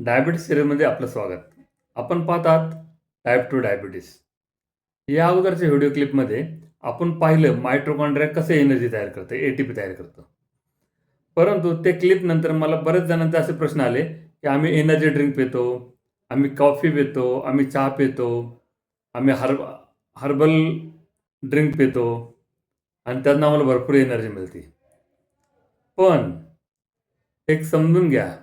Diabetes सिरीजमध्ये आपलं स्वागत. आपण पाहत आहात टाईप 2 डायबिटीस. या अगोदरच्या व्हिडिओ क्लिपमध्ये आपण पाहिलं मायटोकॉन्ड्रिया कसे एनर्जी तयार करते, एटीपी तयार करतं. परंतु ते क्लिपनंतर मला बरेच जणांचे असे प्रश्न आले की आम्ही एनर्जी ड्रिंक पितो, आम्ही कॉफी पितो, आम्ही चहा पितो, आम्ही हर्बल ड्रिंक पितो आणि त्यातनं आम्हाला भरपूर एनर्जी मिळते. पण एक समजून घ्या,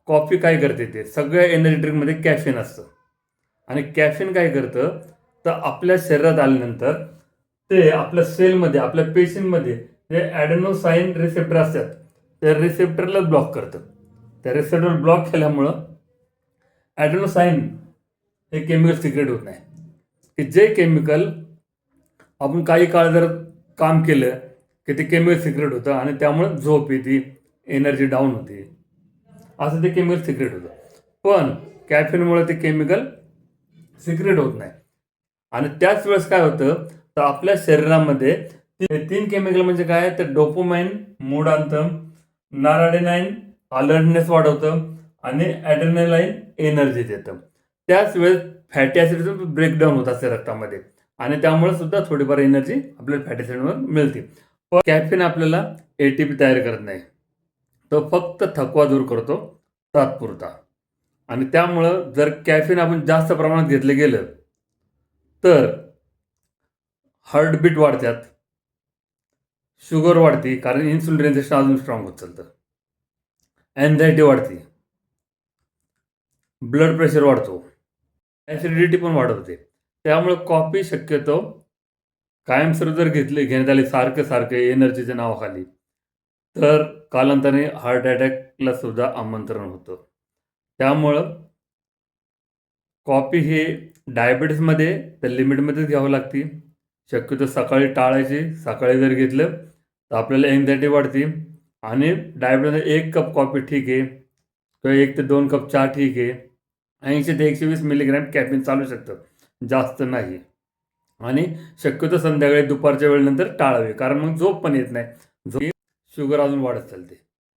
कॉफी काय करते ते सगळ्या एनर्जी ड्रिंकमध्ये कॅफीन असतं आणि कॅफीन काय करतं तर आपल्या शरीरात आल्यानंतर ते आपल्या सेलमध्ये, आपल्या पेशींमध्ये जे ॲडेनोसाईन रिसेप्टर असतात त्या रिसेप्टरला ब्लॉक करतं. त्या रिसेप्टर ब्लॉक केल्यामुळं ॲडेनोसाईन हे केमिकल सिक्रेट होत नाही, की जे केमिकल आपण काही काळ जर काम केलं की ते केमिकल सिक्रेट होतं आणि त्यामुळं झोप येते, एनर्जी डाऊन होते, असं ते केमिकल सिक्रेट होतं. पण कॅफीनमुळे ते केमिकल सिक्रेट होत नाही. आणि त्याच वेळेस काय होतं तर आपल्या शरीरामध्ये ते 3 केमिकल म्हणजे काय तर डोपामाइन मूड आणतं, नॉरॲड्रेनालाईन अलर्टनेस वाढवतं आणि ॲड्रेनालाईन एनर्जी देतं. त्याच वेळेस फॅटी ॲसिडचं ब्रेकडाऊन होत असते रक्तामध्ये आणि त्यामुळे सुद्धा थोडीफार एनर्जी आपल्याला फॅटी ॲसिडवर मिळते. पण कॅफीन आपल्याला एटीपी तयार करत नाही, तो फक्त थकवा दूर करतो तात्पुरता. आणि त्यामुळं जर कॅफीन आपण जास्त प्रमाणात घेतलं गेलं तर हार्टबीट वाढतात, शुगर वाढते कारण इन्सुलिन रेझिस्टन्स अजून स्ट्रॉंग होत चालतं, अँझायटी वाढते, ब्लड प्रेशर वाढतो, ॲसिडिटी पण वाढवते. त्यामुळे कॉफी शक्यतो कायमस्वरूपी जर घेण्यात आली सारखं एनर्जीच्या नावाखाली तर कालांतराने हार्ट अटॅकला सुद्धा आमंत्रण होतं. त्यामुळं कॉफी ही डायबिटीसमध्ये तर लिमिटमध्येच घ्यावं लागते. शक्यतो सकाळी टाळायची. सकाळी जर घेतलं तर आपल्याला एन्झायटी वाढते आणि डायबिटीसमध्ये 1 कप कॉफी ठीक आहे किंवा 1 ते 2 कप चहा ठीक आहे. 80 ते 120 मिलीग्रॅम कॅफीन चालू शकतं, जास्त नाही. आणि शक्यतो संध्याकाळी दुपारच्या वेळेनंतर टाळावे कारण मग झोप पण येत नाही, शुगर अजून वाढत चालते.